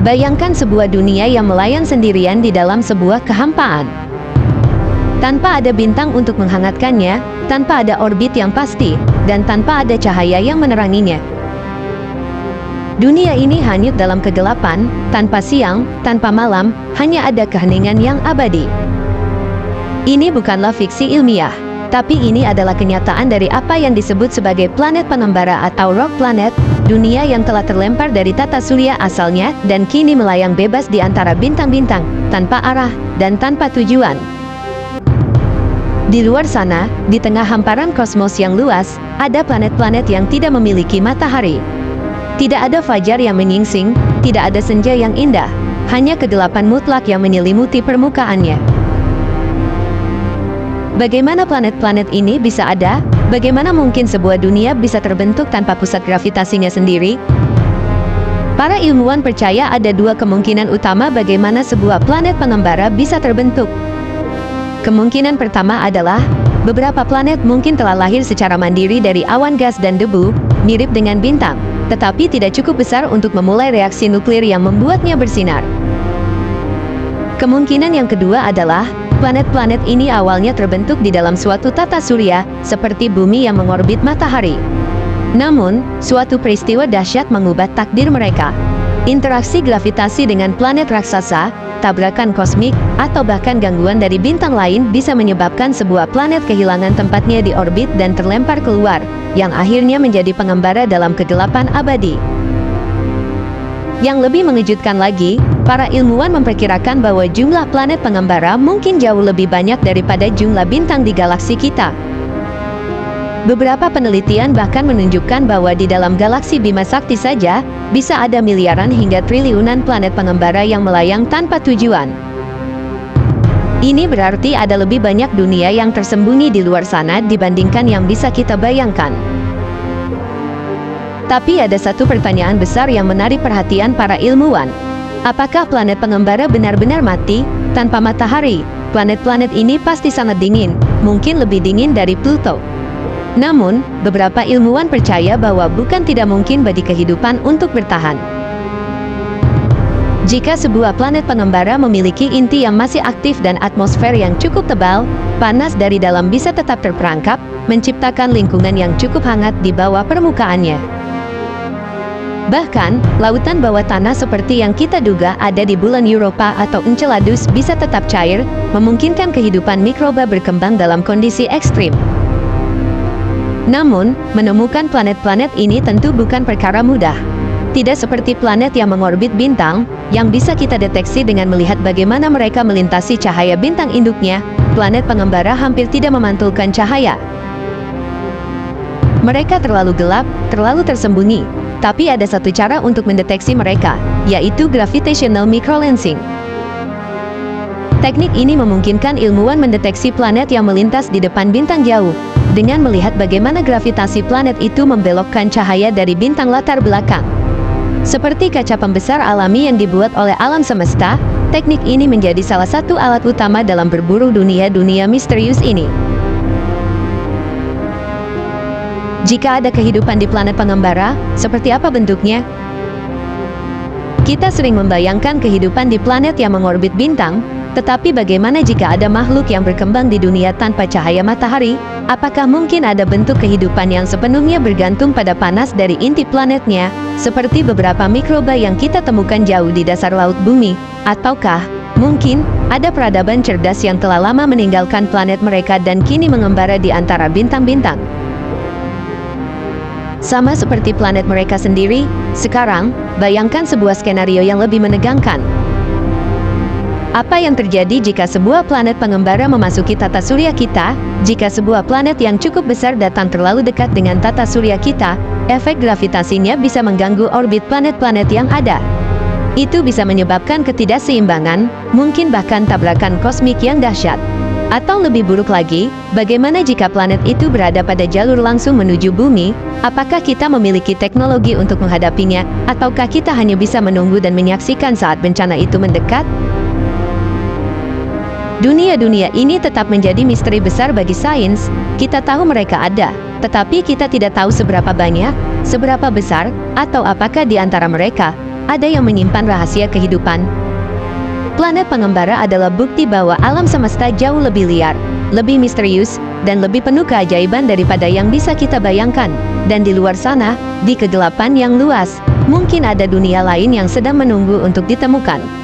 Bayangkan sebuah dunia yang melayang sendirian di dalam sebuah kehampaan. Tanpa ada bintang untuk menghangatkannya, tanpa ada orbit yang pasti, dan tanpa ada cahaya yang meneranginya. Dunia ini hanyut dalam kegelapan, tanpa siang, tanpa malam, hanya ada keheningan yang abadi. Ini bukanlah fiksi ilmiah, tapi ini adalah kenyataan dari apa yang disebut sebagai planet pengembara atau rock planet, dunia yang telah terlempar dari tata surya asalnya dan kini melayang bebas di antara bintang-bintang, tanpa arah dan tanpa tujuan. Di luar sana, di tengah hamparan kosmos yang luas, ada planet-planet yang tidak memiliki matahari. Tidak ada fajar yang menyingsing, tidak ada senja yang indah, hanya kegelapan mutlak yang menyelimuti permukaannya. Bagaimana planet-planet ini bisa ada? Bagaimana mungkin sebuah dunia bisa terbentuk tanpa pusat gravitasinya sendiri? Para ilmuwan percaya ada dua kemungkinan utama bagaimana sebuah planet pengembara bisa terbentuk. Kemungkinan pertama adalah, beberapa planet mungkin telah lahir secara mandiri dari awan gas dan debu, mirip dengan bintang, tetapi tidak cukup besar untuk memulai reaksi nuklir yang membuatnya bersinar. Kemungkinan yang kedua adalah, planet-planet ini awalnya terbentuk di dalam suatu tata surya, seperti bumi yang mengorbit matahari. Namun, suatu peristiwa dahsyat mengubah takdir mereka. Interaksi gravitasi dengan planet raksasa, tabrakan kosmik, atau bahkan gangguan dari bintang lain bisa menyebabkan sebuah planet kehilangan tempatnya di orbit dan terlempar keluar, yang akhirnya menjadi pengembara dalam kegelapan abadi. Yang lebih mengejutkan lagi, para ilmuwan memperkirakan bahwa jumlah planet pengembara mungkin jauh lebih banyak daripada jumlah bintang di galaksi kita. Beberapa penelitian bahkan menunjukkan bahwa di dalam galaksi Bima Sakti saja, bisa ada miliaran hingga triliunan planet pengembara yang melayang tanpa tujuan. Ini berarti ada lebih banyak dunia yang tersembunyi di luar sana dibandingkan yang bisa kita bayangkan. Tapi ada satu pertanyaan besar yang menarik perhatian para ilmuwan. Apakah planet pengembara benar-benar mati, tanpa matahari? Planet-planet ini pasti sangat dingin, mungkin lebih dingin dari Pluto. Namun, beberapa ilmuwan percaya bahwa bukan tidak mungkin bagi kehidupan untuk bertahan. Jika sebuah planet pengembara memiliki inti yang masih aktif dan atmosfer yang cukup tebal, panas dari dalam bisa tetap terperangkap, menciptakan lingkungan yang cukup hangat di bawah permukaannya. Bahkan, lautan bawah tanah seperti yang kita duga ada di bulan Europa atau Enceladus bisa tetap cair, memungkinkan kehidupan mikroba berkembang dalam kondisi ekstrim. Namun, menemukan planet-planet ini tentu bukan perkara mudah. Tidak seperti planet yang mengorbit bintang, yang bisa kita deteksi dengan melihat bagaimana mereka melintasi cahaya bintang induknya, planet pengembara hampir tidak memantulkan cahaya. Mereka terlalu gelap, terlalu tersembunyi. Tapi ada satu cara untuk mendeteksi mereka, yaitu gravitational microlensing. Teknik ini memungkinkan ilmuwan mendeteksi planet yang melintas di depan bintang jauh, dengan melihat bagaimana gravitasi planet itu membelokkan cahaya dari bintang latar belakang. Seperti kaca pembesar alami yang dibuat oleh alam semesta, teknik ini menjadi salah satu alat utama dalam berburu dunia-dunia misterius ini. Jika ada kehidupan di planet pengembara, seperti apa bentuknya? Kita sering membayangkan kehidupan di planet yang mengorbit bintang, tetapi bagaimana jika ada makhluk yang berkembang di dunia tanpa cahaya matahari? Apakah mungkin ada bentuk kehidupan yang sepenuhnya bergantung pada panas dari inti planetnya, seperti beberapa mikroba yang kita temukan jauh di dasar laut bumi? Ataukah, mungkin, ada peradaban cerdas yang telah lama meninggalkan planet mereka dan kini mengembara di antara bintang-bintang? Sama seperti planet mereka sendiri, sekarang, bayangkan sebuah skenario yang lebih menegangkan. Apa yang terjadi jika sebuah planet pengembara memasuki tata surya kita? Jika sebuah planet yang cukup besar datang terlalu dekat dengan tata surya kita, efek gravitasinya bisa mengganggu orbit planet-planet yang ada. Itu bisa menyebabkan ketidakseimbangan, mungkin bahkan tabrakan kosmik yang dahsyat. Atau lebih buruk lagi, bagaimana jika planet itu berada pada jalur langsung menuju bumi? Apakah kita memiliki teknologi untuk menghadapinya, ataukah kita hanya bisa menunggu dan menyaksikan saat bencana itu mendekat? Dunia-dunia ini tetap menjadi misteri besar bagi sains. Kita tahu mereka ada, tetapi kita tidak tahu seberapa banyak, seberapa besar, atau apakah di antara mereka ada yang menyimpan rahasia kehidupan. Planet pengembara adalah bukti bahwa alam semesta jauh lebih liar, lebih misterius, dan lebih penuh keajaiban daripada yang bisa kita bayangkan. Dan di luar sana, di kegelapan yang luas, mungkin ada dunia lain yang sedang menunggu untuk ditemukan.